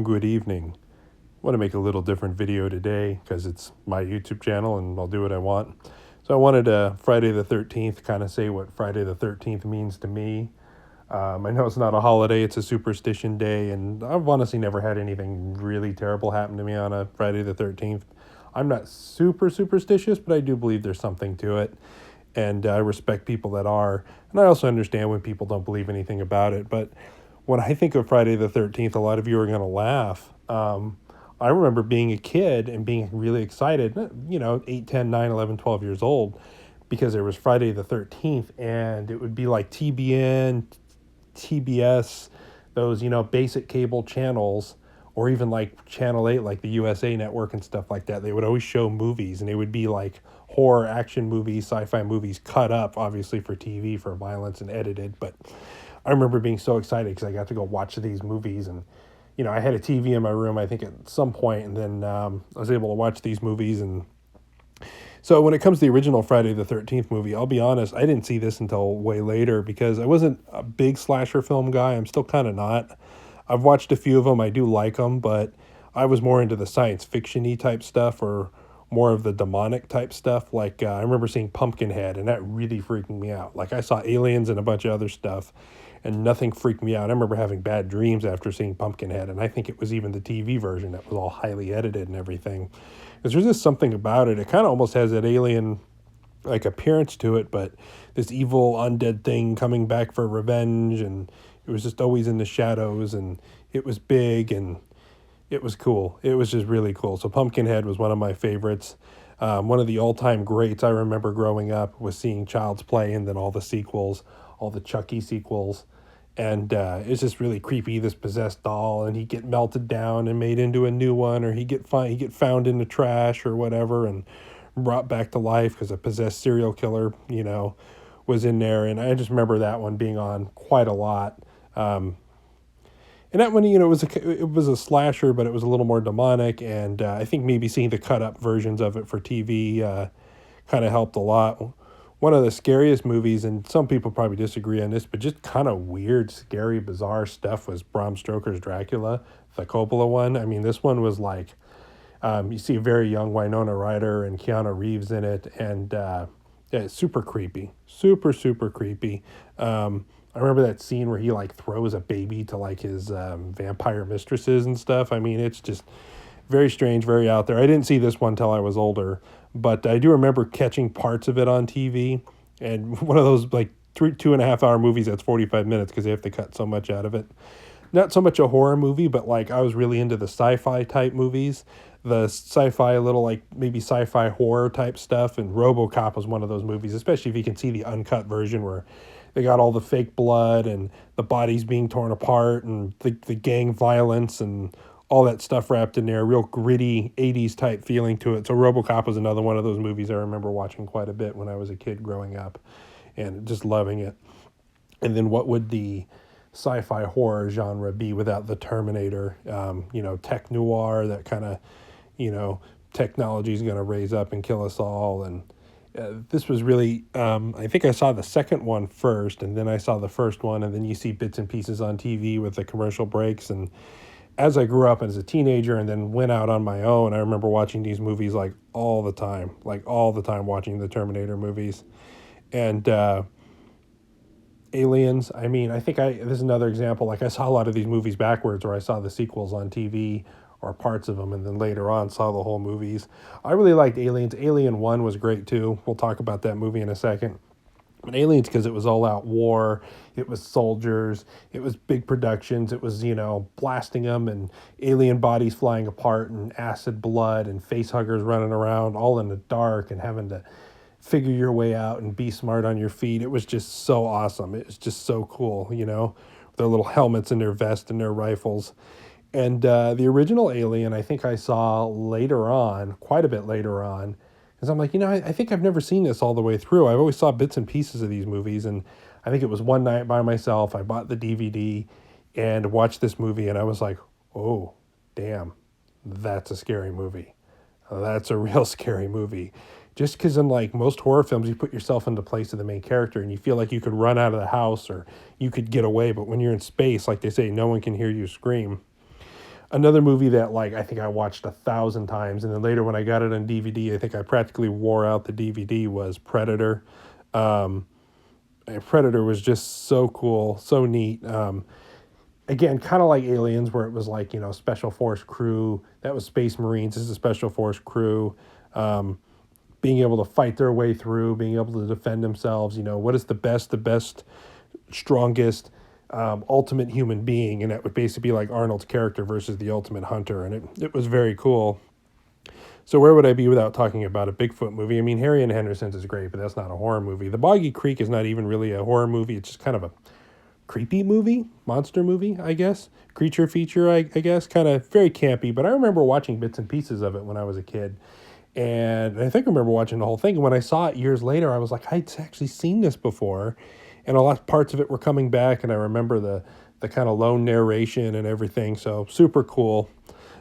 Good evening. I want to make a little different video today because it's my YouTube channel and I'll do what I want. So I wanted to Friday the 13th kind of say what Friday the 13th means to me. I know it's not a holiday, it's a superstition day, and I've honestly never had anything really terrible happen to me on a Friday the 13th. I'm not super superstitious, but I do believe there's something to it. And I respect people that are. And I also understand when people don't believe anything about it. But when I think of Friday the 13th, a lot of you are going to laugh. I remember being a kid and being really excited, 8, 10, 9, 11, 12 years old, because there was Friday the 13th, and it would be like TBN, TBS, those, basic cable channels, or even like Channel 8, like the USA Network and stuff like that. They would always show movies, and they would be like horror, action movies, sci-fi movies cut up, obviously for TV, for violence and edited. But I remember being so excited because I got to go watch these movies. And I had a TV in my room, I think, at some point, and then I was able to watch these movies. And so when it comes to the original Friday the 13th movie, I'll be honest, I didn't see this until way later because I wasn't a big slasher film guy. I'm still kind of not. I've watched a few of them. I do like them, but I was more into the science fiction-y type stuff, or more of the demonic type stuff. Like I remember seeing Pumpkinhead, and that really freaked me out. Like I saw aliens and a bunch of other stuff, and nothing freaked me out. I remember having bad dreams after seeing Pumpkinhead, and I think it was even the TV version that was all highly edited and everything. Because there's just something about it. It kind of almost has that alien like appearance to it, but this evil undead thing coming back for revenge, and it was just always in the shadows, and it was big, and it was cool. It was just really cool. So Pumpkinhead was one of my favorites. One of the all-time greats I remember growing up was seeing Child's Play, and then all the sequels, all the Chucky sequels. And it's just really creepy, this possessed doll, and he'd get melted down and made into a new one, or he'd get found in the trash or whatever and brought back to life because a possessed serial killer, was in there. And I just remember that one being on quite a lot. And that one, it was a slasher, but it was a little more demonic. And I think maybe seeing the cut up versions of it for TV kind of helped a lot. One of the scariest movies, and some people probably disagree on this, but just kind of weird, scary, bizarre stuff, was Bram Stoker's Dracula, the Coppola one. I mean, this one was like, you see a very young Winona Ryder and Keanu Reeves in it, and yeah, it's super creepy, super, super creepy. I remember that scene where he like throws a baby to like his vampire mistresses and stuff. I mean, it's just very strange, very out there. I didn't see this one till I was older, but I do remember catching parts of it on TV. And one of those like 2.5 hour movies that's 45 minutes because they have to cut so much out of it. Not so much a horror movie, but like I was really into the sci-fi type movies, the sci-fi, little like maybe sci-fi horror type stuff. And RoboCop was one of those movies, especially if you can see the uncut version where they got all the fake blood and the bodies being torn apart and the gang violence and all that stuff wrapped in there. Real gritty 80s type feeling to it. So RoboCop was another one of those movies I remember watching quite a bit when I was a kid growing up and just loving it. And then what would the sci-fi horror genre be without the Terminator? Tech noir, that kind of, technology is going to raise up and kill us all. And this was really, I think I saw the second one first, and then I saw the first one, and then you see bits and pieces on TV with the commercial breaks. And as I grew up as a teenager and then went out on my own, I remember watching these movies like all the time, watching the Terminator movies. And Aliens, I mean, this is another example. Like I saw a lot of these movies backwards, or I saw the sequels on TV or parts of them, and then later on saw the whole movies. I really liked Aliens. Alien 1 was great too. We'll talk about that movie in a second. But Aliens, because it was all out war, it was soldiers, it was big productions, it was, blasting them and alien bodies flying apart and acid blood and face huggers running around all in the dark and having to figure your way out and be smart on your feet. It was just so awesome. It was just so cool, their little helmets and their vest and their rifles. And the original Alien, I think I saw later on, quite a bit later on, because I'm like, I think I've never seen this all the way through. I've always saw bits and pieces of these movies, and I think it was one night by myself. I bought the DVD and watched this movie, and I was like, oh, damn, that's a scary movie. That's a real scary movie. Just because in like most horror films, you put yourself in the place of the main character and you feel like you could run out of the house or you could get away. But when you're in space, like they say, no one can hear you scream. Another movie that like I think I watched 1,000 times, and then later when I got it on DVD, I think I practically wore out the DVD was Predator. Um, Predator was just so cool, so neat. Again, kind of like Aliens, where it was like, special force crew. That was Space Marines. This is a special force crew. Being able to fight their way through, being able to defend themselves. What is the best, strongest, ultimate human being? And that would basically be like Arnold's character versus the ultimate hunter. And it was very cool. So where would I be without talking about a Bigfoot movie? I mean, Harry and Henderson's is great, but that's not a horror movie. The Boggy Creek is not even really a horror movie. It's just kind of a creepy movie, monster movie, I guess. Creature feature, I guess. Kind of very campy, but I remember watching bits and pieces of it when I was a kid. And I think I remember watching the whole thing. And when I saw it years later, I was like, I'd actually seen this before. And a lot of parts of it were coming back. And I remember the kind of lone narration and everything. So super cool.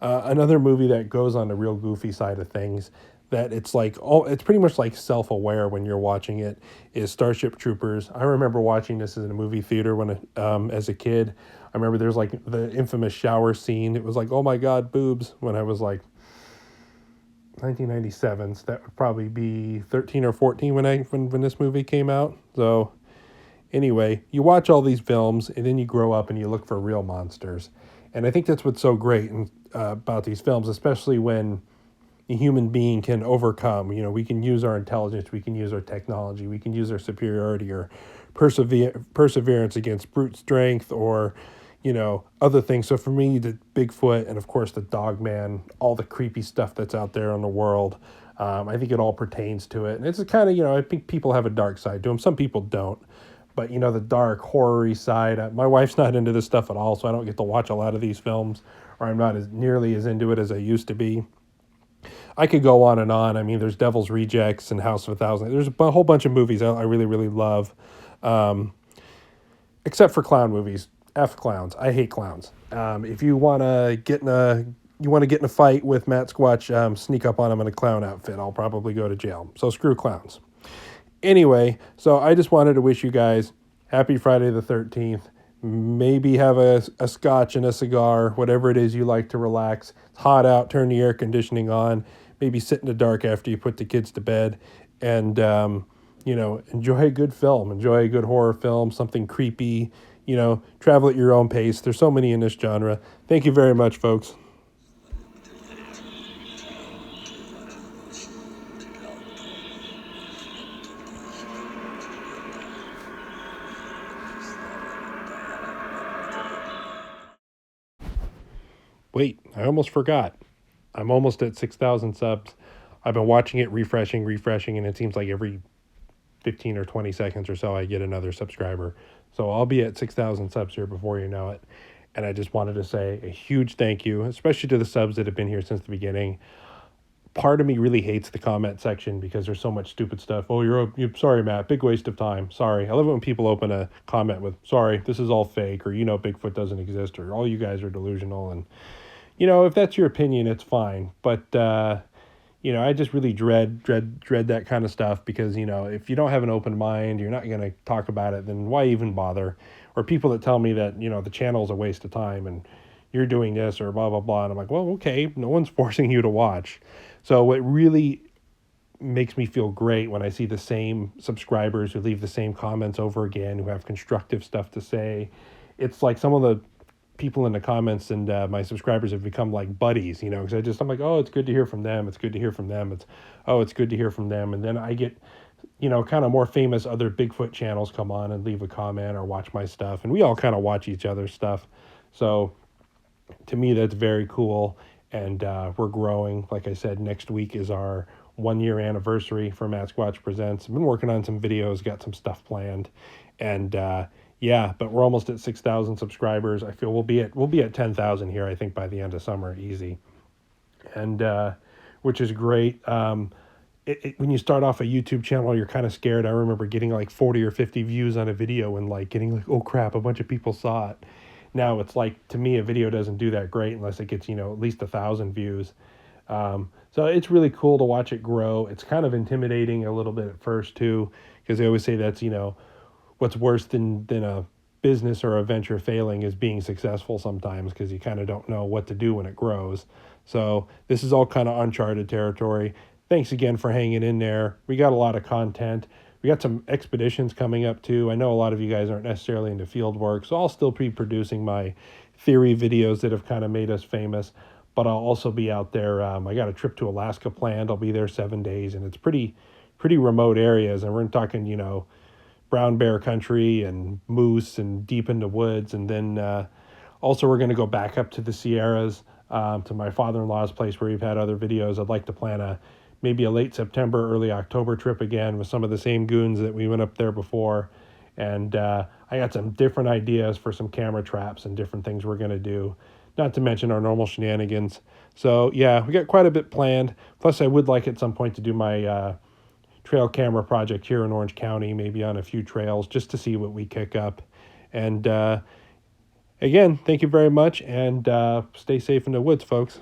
Another movie that goes on the real goofy side of things, that it's like, it's pretty much like self-aware when you're watching it, is Starship Troopers. I remember watching this in a movie theater as a kid. I remember there's like the infamous shower scene. It was like, oh my God, boobs, when I was like 1997. So that would probably be 13 or 14 when this movie came out. So anyway, you watch all these films and then you grow up and you look for real monsters. And I think that's what's so great about these films, especially when a human being can overcome. We can use our intelligence, we can use our technology, we can use our superiority or perseverance against brute strength or, other things. So for me, the Bigfoot and of course the Dogman, all the creepy stuff that's out there in the world, I think it all pertains to it. And it's a kind of, I think people have a dark side to them. Some people don't. But, the dark, horror-y side, my wife's not into this stuff at all, so I don't get to watch a lot of these films, or I'm not nearly as into it as I used to be. I could go on and on. I mean, there's Devil's Rejects and House of a Thousand. There's a whole bunch of movies I really, really love, except for clown movies. F clowns. I hate clowns. If you want to get in a fight with Matt Squatch, sneak up on him in a clown outfit. I'll probably go to jail. So screw clowns. Anyway, so I just wanted to wish you guys happy Friday the 13th. Maybe have a scotch and a cigar, whatever it is you like to relax. It's hot out, turn the air conditioning on. Maybe sit in the dark after you put the kids to bed. And, enjoy a good film. Enjoy a good horror film, something creepy. Travel at your own pace. There's so many in this genre. Thank you very much, folks. Wait, I almost forgot. I'm almost at 6,000 subs. I've been watching it, refreshing, and it seems like every 15 or 20 seconds or so I get another subscriber. So I'll be at 6,000 subs here before you know it. And I just wanted to say a huge thank you, especially to the subs that have been here since the beginning. Part of me really hates the comment section because there's so much stupid stuff. Oh, you're sorry, Matt. Big waste of time. Sorry. I love it when people open a comment with, sorry, this is all fake, or, Bigfoot doesn't exist, or all you guys are delusional. And, if that's your opinion, it's fine. But, I just really dread that kind of stuff because, if you don't have an open mind, you're not going to talk about it, then why even bother? Or people that tell me that, the channel's a waste of time and you're doing this or blah, blah, blah. And I'm like, well, okay, no one's forcing you to watch. So it really makes me feel great when I see the same subscribers who leave the same comments over again, who have constructive stuff to say. It's like some of the people in the comments and my subscribers have become like buddies, because I'm like, oh, it's good to hear from them. It's good to hear from them. It's good to hear from them. And then I get, kind of more famous other Bigfoot channels come on and leave a comment or watch my stuff. And we all kind of watch each other's stuff. So to me, that's very cool. And we're growing. Like I said, next week is our 1-year anniversary for Matt Squatch Presents. I've been working on some videos, got some stuff planned. And yeah, but we're almost at 6,000 subscribers. I feel we'll be at 10,000 here, I think, by the end of summer, easy. And which is great. When you start off a YouTube channel, you're kind of scared. I remember getting like 40 or 50 views on a video and like getting like, oh crap, a bunch of people saw it. Now it's like, to me, a video doesn't do that great unless it gets, at least 1,000 views. So it's really cool to watch it grow. It's kind of intimidating a little bit at first too, because they always say that's, what's worse than a business or a venture failing is being successful sometimes, because you kind of don't know what to do when it grows. So this is all kind of uncharted territory. Thanks again for hanging in there. We got a lot of content. We got some expeditions coming up too. I know a lot of you guys aren't necessarily into field work, so I'll still be producing my theory videos that have kind of made us famous. But I'll also be out there. I got a trip to Alaska planned. I'll be there 7 days, and it's pretty remote areas, and we're talking, brown bear country and moose and deep into woods. And then also we're going to go back up to the Sierras, to my father-in-law's place where we've had other videos. I'd like to plan maybe a late September, early October trip again with some of the same goons that we went up there before. And I got some different ideas for some camera traps and different things we're going to do, not to mention our normal shenanigans. So yeah, we got quite a bit planned. Plus I would like at some point to do my trail camera project here in Orange County, maybe on a few trails, just to see what we kick up. And again, thank you very much, and stay safe in the woods, folks.